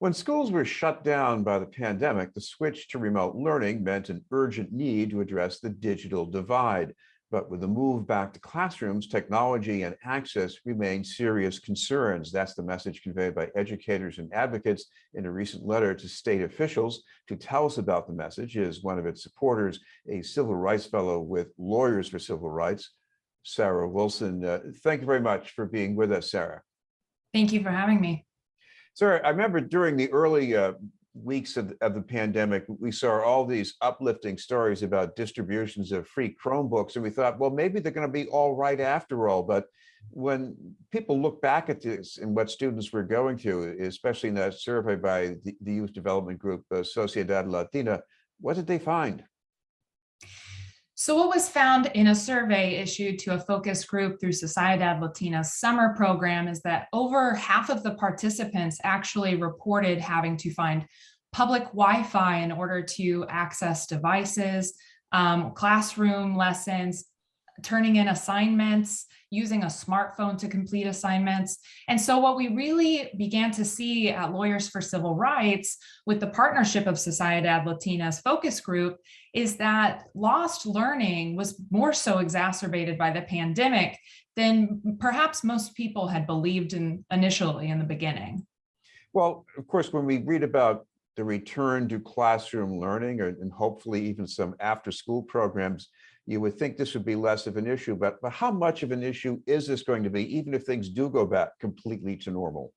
When schools were shut down by the pandemic, the switch to remote learning meant an urgent need to address the digital divide. But with the move back to classrooms, technology and access remain serious concerns. That's the message conveyed by educators and advocates in a recent letter to state officials. To tell us about the message is one of its supporters, a civil rights fellow with Lawyers for Civil Rights, Sara Wilson. Thank you very much for being with us, Sara. Thank you for having me. Sir, I remember during the early weeks of the pandemic, we saw all these uplifting stories about distributions of free Chromebooks, and we thought, well, maybe they're going to be all right after all. But when people look back at this and what students were going through, especially in that survey by the youth development group, Sociedad Latina, what did they find? So what was found in a survey issued to a focus group through Sociedad Latina's summer program is that over half of the participants actually reported having to find public Wi-Fi in order to access devices, classroom lessons, turning in assignments, using a smartphone to complete assignments. And so what we really began to see at Lawyers for Civil Rights with the partnership of Sociedad Latina's focus group is that lost learning was more so exacerbated by the pandemic than perhaps most people had believed initially in the beginning. Well, of course, when we read about the return to classroom learning and hopefully even some after school programs, you would think this would be less of an issue, but how much of an issue is this going to be, even if things do go back completely to normal?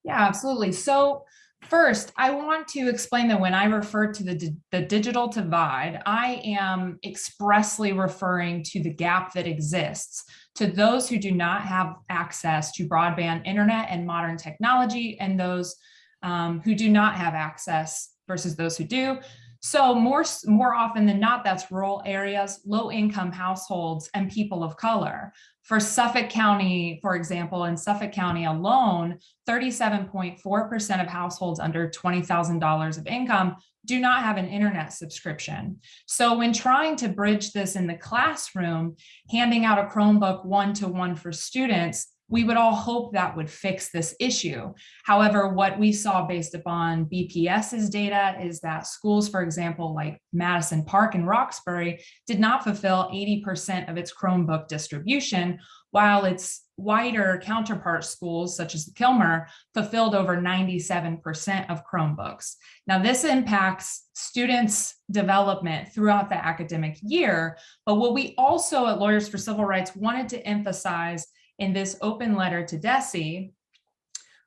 Yeah, absolutely. So first, I want to explain that when I refer to the digital divide, I am expressly referring to the gap that exists to those who do not have access to broadband internet and modern technology, and those who do not have access versus those who do. So more often than not, that's rural areas, low-income households, and people of color. For Suffolk County, for example, in Suffolk County alone, 37.4% of households under $20,000 of income do not have an internet subscription. So when trying to bridge this in the classroom, handing out a Chromebook one-to-one for students, we would all hope that would fix this issue. However, what we saw based upon BPS's data is that schools, for example, like Madison Park and Roxbury, did not fulfill 80% of its Chromebook distribution, while its wider counterpart schools, such as Kilmer, fulfilled over 97% of Chromebooks. Now, this impacts students' development throughout the academic year, but what we also at Lawyers for Civil Rights wanted to emphasize in this open letter to DESE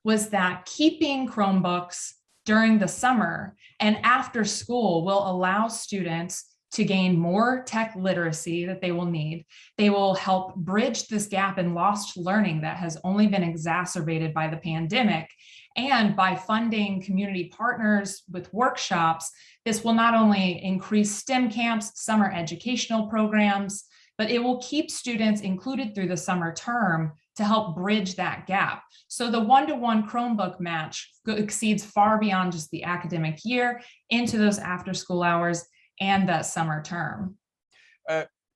was that keeping Chromebooks during the summer and after school will allow students to gain more tech literacy that they will need. They will help bridge this gap in lost learning that has only been exacerbated by the pandemic. And by funding community partners with workshops, this will not only increase STEM camps, summer educational programs, but it will keep students included through the summer term to help bridge that gap. So the one-to-one Chromebook match exceeds far beyond just the academic year into those after-school hours and that summer term.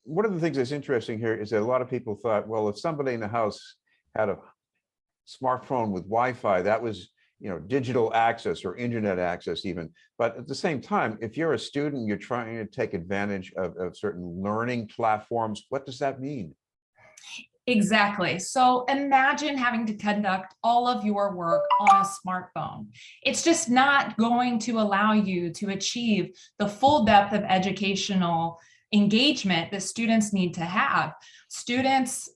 One of the things that's interesting here is that a lot of people thought, well, if somebody in the house had a smartphone with Wi-Fi, that was digital access or internet access even. But at the same time, if you're a student, you're trying to take advantage of certain learning platforms, what does that mean? Exactly. So imagine having to conduct all of your work on a smartphone. It's just not going to allow you to achieve the full depth of educational engagement that students need to have. Students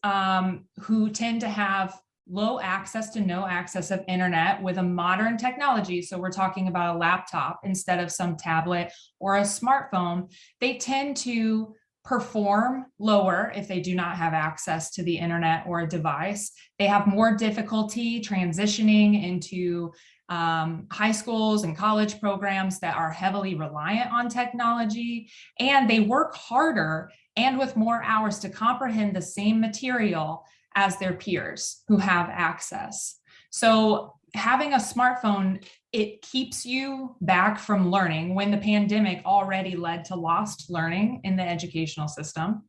who tend to have low access to no access of internet with a modern technology, so we're talking about a laptop instead of some tablet or a smartphone, they tend to perform lower if they do not have access to the internet or a device. They have more difficulty transitioning into high schools and college programs that are heavily reliant on technology, and they work harder and with more hours to comprehend the same material as their peers who have access. So having a smartphone, it keeps you back from learning when the pandemic already led to lost learning in the educational system.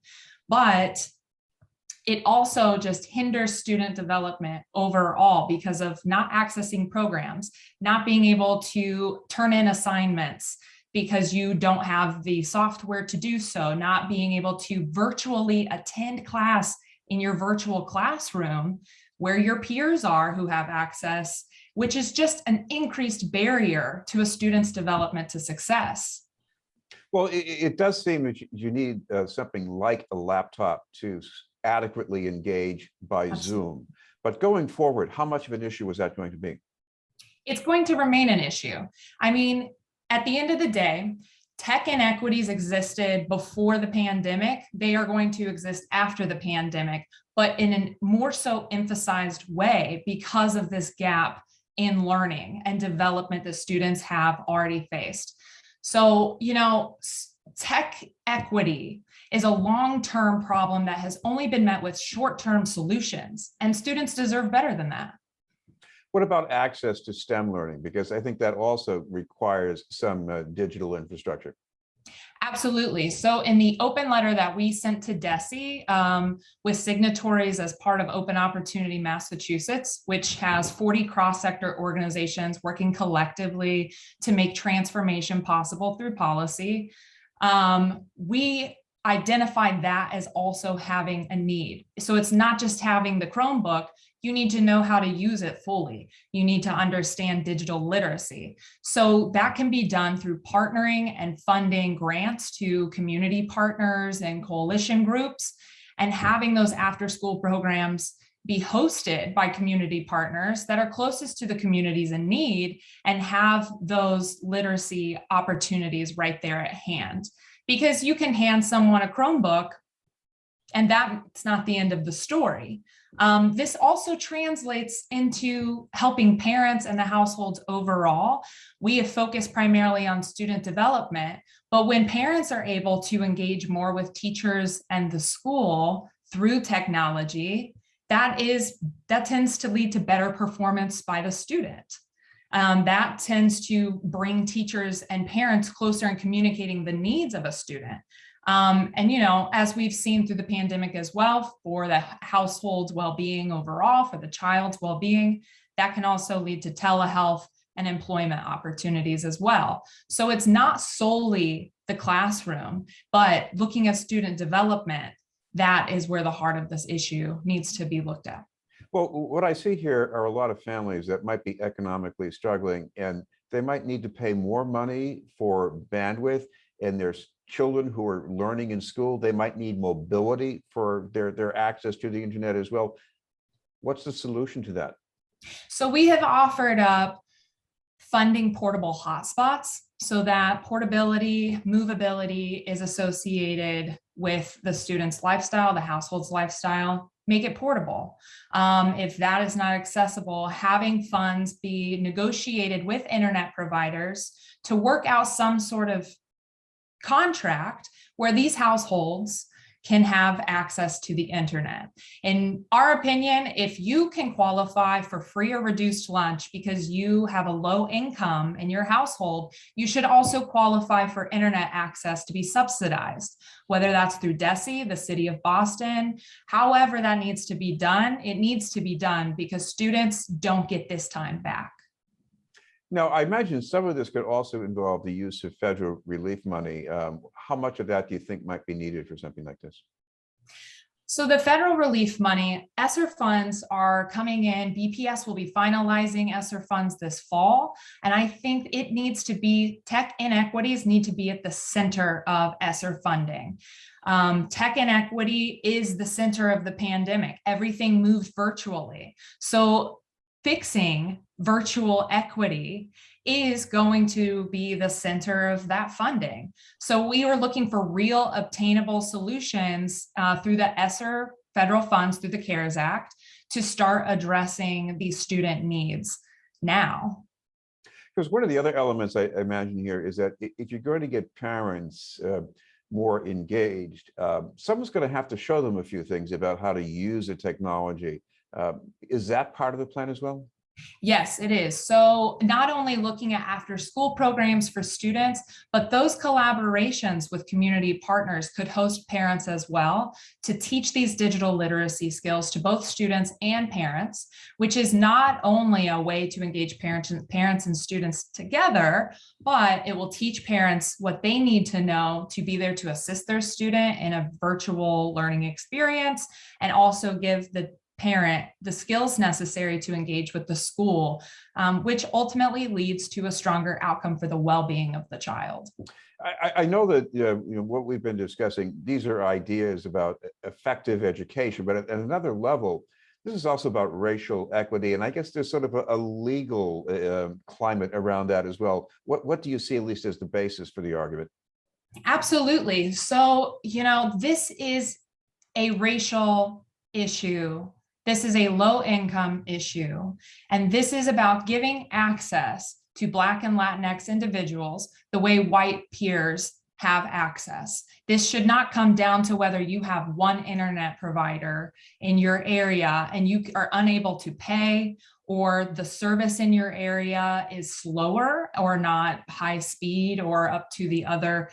But it also just hinders student development overall because of not accessing programs, not being able to turn in assignments because you don't have the software to do so, not being able to virtually attend class in your virtual classroom where your peers are who have access, which is just an increased barrier to a student's development to success. Well, it does seem that you need something like a laptop to adequately engage by Absolutely. Zoom. But going forward, how much of an issue is that going to be? It's going to remain an issue. I mean, at the end of the day, tech inequities existed before the pandemic. They are going to exist after the pandemic, but in a more so emphasized way because of this gap in learning and development that students have already faced. So, tech equity is a long-term problem that has only been met with short-term solutions, and students deserve better than that. What about access to STEM learning? Because I think that also requires some digital infrastructure. Absolutely. So in the open letter that we sent to DESE with signatories as part of Open Opportunity Massachusetts, which has 40 cross-sector organizations working collectively to make transformation possible through policy, we identified that as also having a need. So it's not just having the Chromebook, you need to know how to use it fully. You need to understand digital literacy. So that can be done through partnering and funding grants to community partners and coalition groups, and having those after-school programs be hosted by community partners that are closest to the communities in need and have those literacy opportunities right there at hand. Because you can hand someone a Chromebook and that's not the end of the story. This also translates into helping parents and the households overall. We have focused primarily on student development, but when parents are able to engage more with teachers and the school through technology, that tends to lead to better performance by the student. That tends to bring teachers and parents closer in communicating the needs of a student. As we've seen through the pandemic as well, for the household's well-being overall, for the child's well-being, that can also lead to telehealth and employment opportunities as well. So it's not solely the classroom, but looking at student development, that is where the heart of this issue needs to be looked at. Well, what I see here are a lot of families that might be economically struggling, and they might need to pay more money for bandwidth, and there's children who are learning in school. They might need mobility for their access to the internet as well. What's the solution to that? So we have offered up funding portable hotspots so that portability, movability is associated with the student's lifestyle, the household's lifestyle. Make it portable. If that is not accessible, having funds be negotiated with internet providers to work out some sort of contract where these households can have access to the internet. In our opinion, if you can qualify for free or reduced lunch because you have a low income in your household, you should also qualify for internet access to be subsidized, whether that's through DESE, the city of Boston. However that needs to be done, it needs to be done because students don't get this time back. Now, I imagine some of this could also involve the use of federal relief money. How much of that do you think might be needed for something like this? So the federal relief money, ESSER funds are coming in. BPS will be finalizing ESSER funds this fall. And I think it needs to be, tech inequities need to be at the center of ESSER funding. Tech inequity is the center of the pandemic. Everything moved virtually. So fixing virtual equity is going to be the center of that funding. So we were looking for real obtainable solutions through the ESSER federal funds through the CARES Act to start addressing these student needs now. Because one of the other elements I imagine here is that if you're going to get parents more engaged, someone's going to have to show them a few things about how to use the technology. Is that part of the plan as well? Yes, it is. So not only looking at after school programs for students, but those collaborations with community partners could host parents as well to teach these digital literacy skills to both students and parents, which is not only a way to engage parents and students together, but it will teach parents what they need to know to be there to assist their student in a virtual learning experience, and also give the parent the skills necessary to engage with the school, which ultimately leads to a stronger outcome for the well-being of the child. I know that what we've been discussing, these are ideas about effective education, but at another level, this is also about racial equity. And I guess there's sort of a legal climate around that as well. What do you see, at least as the basis for the argument? Absolutely. So, this is a racial issue. This is a low income issue. And this is about giving access to Black and Latinx individuals the way white peers have access. This should not come down to whether you have one internet provider in your area and you are unable to pay, or the service in your area is slower or not high speed or up to the other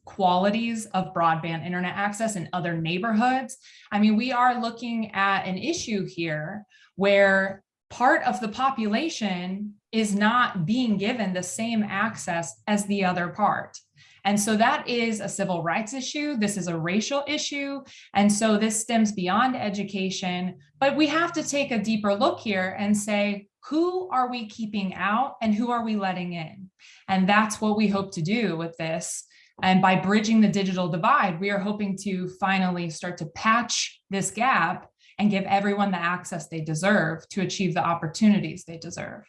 qualities of broadband internet access in other neighborhoods. I mean, we are looking at an issue here where part of the population is not being given the same access as the other part. And so that is a civil rights issue. This is a racial issue. And so this stems beyond education, but we have to take a deeper look here and say, who are we keeping out and who are we letting in? And that's what we hope to do with this. And by bridging the digital divide, we are hoping to finally start to patch this gap and give everyone the access they deserve to achieve the opportunities they deserve.